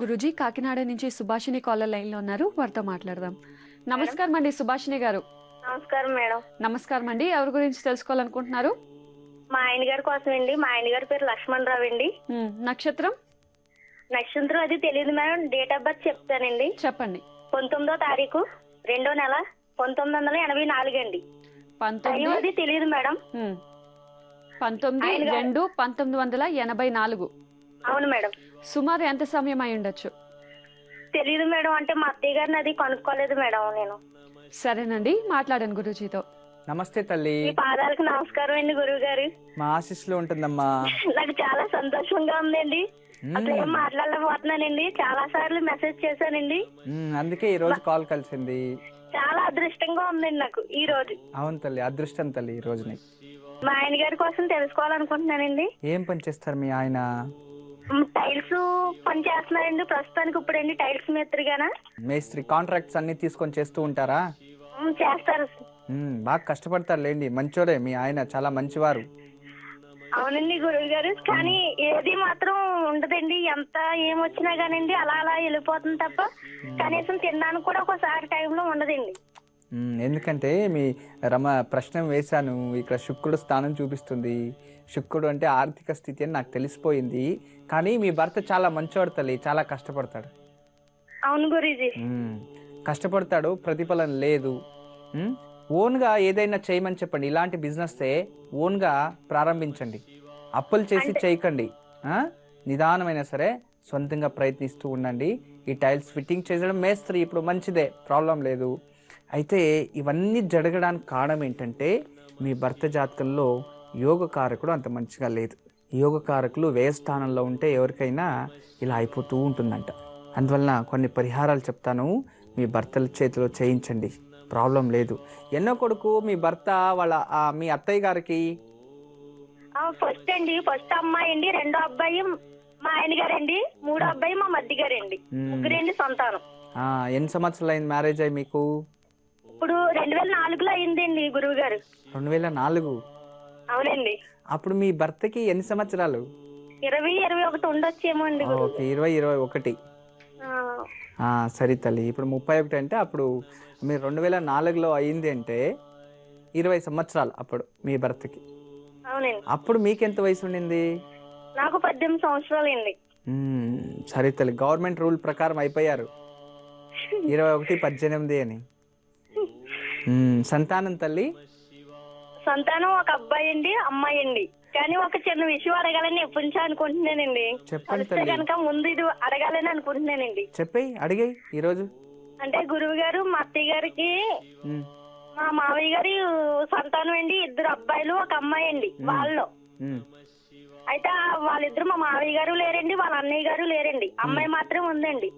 గురూజీ కాకినాడ నుంచి Subhashini caller line లో ఉన్నారు, వారితో మాట్లాడదాం. నమస్కారం అండి సుభాషిణి గారు. నమస్కారం మేడం. నమస్కారం అండి. ఎవరి గురించి తెలుసుకోవాలనుకుంటున్నారు? మా ఆయన గారి కోసం అండి. మా ఆయన గారి పేరు లక్ష్మణరావు అండి. నక్షత్రం నక్షత్రం అది తెలియదు మేడం. డేట్ ఆఫ్ బర్త్ చెప్తానండి. చెప్పండి. 19వ తారీఖు 2వ నెల 1984 అండి. టైం అది తెలియదు మేడం. 19/2/1984. అవును మేడం. సుమారు ఎంత సమయం అయి ఉండొచ్చు? తెలియదు మేడం. అంటే మా అత్తయ్య గారిని అది కనుక్కోలేదు మేడం నేను. సరేనండి, మాట్లాడాను గురూజీతో. నమస్తే తల్లి. మీ పాదాలకు నమస్కారం అండి గురువు గారు. మా ఆశీస్సులో ఉంటుందమ్మా. నాకు చాలా సంతోషంగా ఉందండి. అసలు ఏం మాట్లాడలేకపోతున్నానండి. చాలా సార్లు మెసేజ్ చేశానండి. అందుకే ఈ రోజు కాల్ కలిసింది. చాలా అదృష్టంగా ఉందండి నాకు ఈ రోజు. అవును తల్లి, అదృష్టం తల్లి ఈ రోజు నీకు. మా ఆయన గారి కోసం తెలుసుకోవాలనుకుంటున్నానండి. ఏం పని చేస్తారు మీ ఆయన? టైల్స్ పని చేస్తున్నారండి ప్రస్తుతానికి. ఇప్పుడండి టైల్స్ మేస్త్రిగానా? మేస్త్రి కాంట్రాక్ట్స్ అన్ని తీసుకొని చేస్తూ ఉంటారా? చేస్తారు. బాగా కష్టపడతారు లేండి. మంచోరే మీ ఆయన, చాలా మంచివారు. అవునండి గురువు గారు. కానీ ఏది మాత్రం ఉండదండి. ఎంత ఏమొచ్చినా కానండి అలా అలా వెళ్ళిపోతుంది తప్ప కనీసం తినడానికి కూడా ఒకసారి టైంలో ఉండదండి. ఎందుకంటే మీ ప్రశ్న వేశాను. ఇక్కడ శుక్రుడు స్థానం చూపిస్తుంది. శుక్రుడు అంటే ఆర్థిక స్థితి అని నాకు తెలిసిపోయింది. కానీ మీ భర్త చాలా మంచివాడు తల్లి, చాలా కష్టపడతాడు. అవును గురూజీ. కష్టపడతాడు, ప్రతిఫలం లేదు. ఓన్గా ఏదైనా చేయమని చెప్పండి. ఇలాంటి బిజినెస్ ఓన్గా ప్రారంభించండి. అప్పులు చేసి చేయకండి. నిదానమైనా సరే సొంతంగా ప్రయత్నిస్తూ ఉండండి. ఈ టైల్స్ ఫిట్టింగ్ చేయడం మేస్త్రి ఇప్పుడు మంచిదే, ప్రాబ్లం లేదు. అయితే ఇవన్నీ జరగడానికి కారణం ఏంటంటే మీ భర్త జాతకంలో యోగకారకుడు అంత మంచిగా లేదు. యోగకారకులు వ్యయస్థానంలో ఉంటే ఎవరికైనా ఇలా అయిపోతూ ఉంటుందంట. అందువలన కొన్ని పరిహారాలు చెప్తాను, మీ భర్తల చేతిలో చేయించండి, ప్రాబ్లం లేదు. ఎన్నో కొడుకు మీ భర్త వాళ్ళ మీ అత్తయ్య గారికి? ఫస్ట్ అమ్మాయి అండి, రెండో అబ్బాయి మా ఆయన గారండి, మూడో అబ్బాయి మా మధ్య గారండి. ముగ్గురండి సంతానం. ఎన్ని సంవత్సరాలు అయింది మ్యారేజ్ అయ్యి మీకు? ఇప్పుడు 2004లో అయిందండి గురువు గారు. 2004? అవునండి. అప్పుడు మీ భర్తకి ఎన్ని సంవత్సరాలు? 20-21 ఉండొచ్చేమో అండి. 20-21. సరే తల్లి. ఇప్పుడు 31 అంటే అప్పుడు మీరు 2004లో అయింది అంటే 20 సంవత్సరాలు అప్పుడు మీ భర్తకి. అవునండి. అప్పుడు మీకెంత వయసు ఉండింది? నాకు 18 సంవత్సరాలు అండి. సరే తల్లి, గవర్నమెంట్ రూల్ ప్రకారం అయిపోయారు 21-18 అని. సంతానం తల్లి? సంతానం ఒక అబ్బాయి అండి, అమ్మాయి అండి. కానీ ఒక చిన్న విషయం అడగాలని ఎప్పటి నుంచో అనుకుంటున్నానండి. చెప్పండి కనుక ముందు ఇది అడగాలని అనుకుంటున్నానండి. చెప్పేయి, అడిగాయి ఈరోజు. అంటే గురువు గారు, మా అత్తయ్య గారికి మా మావయ్య గారి సంతానం అండి, 2 అబ్బాయిలు ఒక అమ్మాయి అండి. వాళ్ళు అయితే వాళ్ళిద్దరు, మా మావయ్య గారు లేరండి, వాళ్ళ అన్నయ్య గారు లేరండి. అమ్మాయి మాత్రం ఉందండి.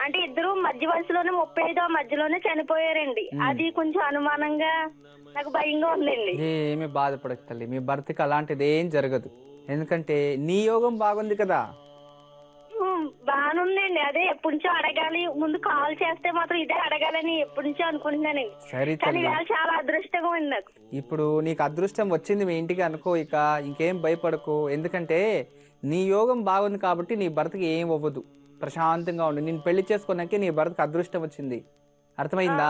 అంటే ఇద్దరు మధ్య వయసులోనే 35 మధ్యలోనే చనిపోయారండి. అది కొంచెం అనుమానంగా నాకు భయంగా ఉందండి. ఏమి బాధపడక తల్లి, మీ భర్తకి అలాంటిది ఏం జరగదు. ఎందుకంటే నీ యోగం బాగుంది కదా. బాగుందండి. అదే ఎప్పటి నుంచో అడగాలి, ముందు కాల్ చేస్తే మాత్రం ఇదే అడగాలని ఎప్పటి నుంచో అనుకుంటున్నానండి. సరే కానీ చాలా అదృష్టంగా ఉంది నాకు. ఇప్పుడు నీకు అదృష్టం వచ్చింది మీ ఇంటికి అనుకో, ఇక ఇంకేం భయపడకు. ఎందుకంటే నీ యోగం బాగుంది కాబట్టి నీ భర్తకి ఏం అవ్వదు, ప్రశాంతంగా ఉండు. నేను పెళ్లి చేసుకున్నాకే నీ భర్తకు అదృష్టం వచ్చింది, అర్థమైందా?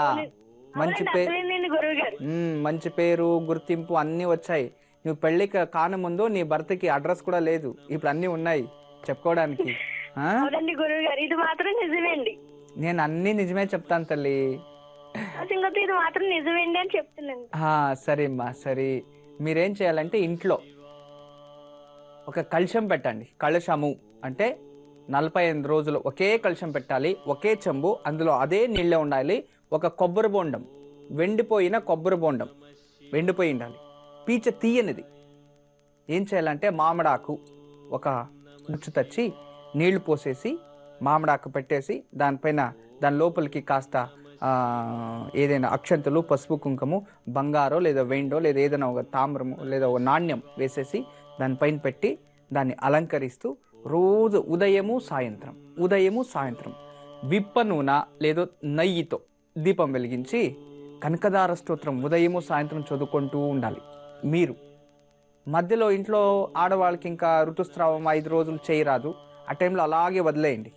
మంచి పేరు, గుర్తింపు అన్నీ వచ్చాయి. నువ్వు పెళ్లికి కాని ముందు నీ భర్తకి అడ్రస్ కూడా లేదు, ఇప్పుడు అన్నీ ఉన్నాయి చెప్పుకోవడానికి. ఇది మాత్రం నిజమేండి. నేను అన్ని నిజమే చెప్తాను తల్లి. ఇది మాత్రం నిజమేండి అని చెప్తున్నాను. సరే అమ్మా, సరే. మీరేం చేయాలంటే ఇంట్లో ఒక కలశం పెట్టండి. కలశము అంటే 45 రోజులు ఒకే కలశం పెట్టాలి, ఒకే చెంబు, అందులో అదే నీళ్ళే ఉండాలి. ఒక కొబ్బరి బొండం, వెండిపోయిన కొబ్బరి బొండం, వెండిపోయి ఉండాలి, పీచ తీయనిది. ఏం చేయాలంటే మామిడాకు ఒక గుచ్చు తెచ్చి నీళ్లు పోసేసి మామిడాకు పెట్టేసి దానిపైన దాని లోపలికి కాస్త ఏదైనా అక్షంతలు, పసుపు, కుంకుమ, బంగారో లేదా వెండో లేదా ఏదైనా ఒక తామ్రము లేదా ఒక నాణ్యం వేసేసి దానిపైన పెట్టి దాన్ని అలంకరిస్తూ రోజు ఉదయము సాయంత్రం విప్ప నూనె లేదా నెయ్యితో దీపం వెలిగించి కనకదార స్తోత్రం ఉదయము సాయంత్రం చదువుకుంటూ ఉండాలి. మీరు మధ్యలో ఇంట్లో ఆడవాళ్ళకి ఇంకా ఋతుస్రావం 5 రోజులు చేయరాదు, ఆ టైంలో అలాగే వదిలేయండి.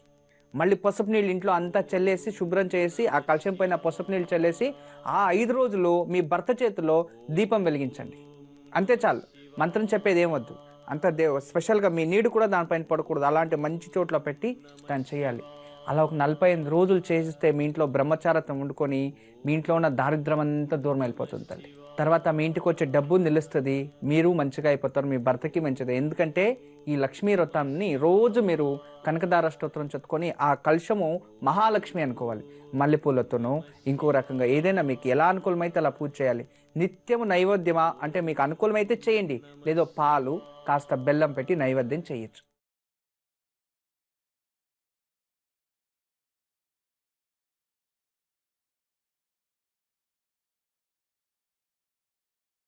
మళ్ళీ పసుపు నీళ్ళు ఇంట్లో అంతా చల్లేసి శుభ్రం చేసి ఆ కలశం పైన పసుపు నీళ్ళు చల్లేసి ఆ 5 రోజులు మీ భర్త చేతిలో దీపం వెలిగించండి. అంతే చాలు. మంత్రం చెప్పేది ఏమొద్దు. అంత స్పెషల్గా మీ నీడు కూడా దానిపైన పడకూడదు. అలాంటి మంచి చోట్ల పెట్టి దాన్ని చేయాలి. అలా ఒక 45 రోజులు చేసిస్తే మీ ఇంట్లో బ్రహ్మచారత్వం వండుకొని మీ ఇంట్లో ఉన్న దారిద్ర్యం అంతా దూరం వెళ్ళిపోతుంది తల్లి. తర్వాత మీ ఇంటికి వచ్చే డబ్బు నిలుస్తుంది, మీరు మంచిగా అయిపోతారు, మీ భర్తకి మంచిది. ఎందుకంటే ఈ లక్ష్మీ వ్రతాన్ని రోజు మీరు కనకదార స్తోత్రం చదువుకొని ఆ కలశము మహాలక్ష్మి అనుకోవాలి. మల్లెపూలతోనో ఇంకో రకంగా ఏదైనా మీకు ఎలా అనుకూలమైతే అలా పూజ చేయాలి. నిత్యము నైవేద్యమా అంటే మీకు అనుకూలమైతే చేయండి, లేదో పాలు కాస్త బెల్లం పెట్టి నైవేద్యం చేయొచ్చు.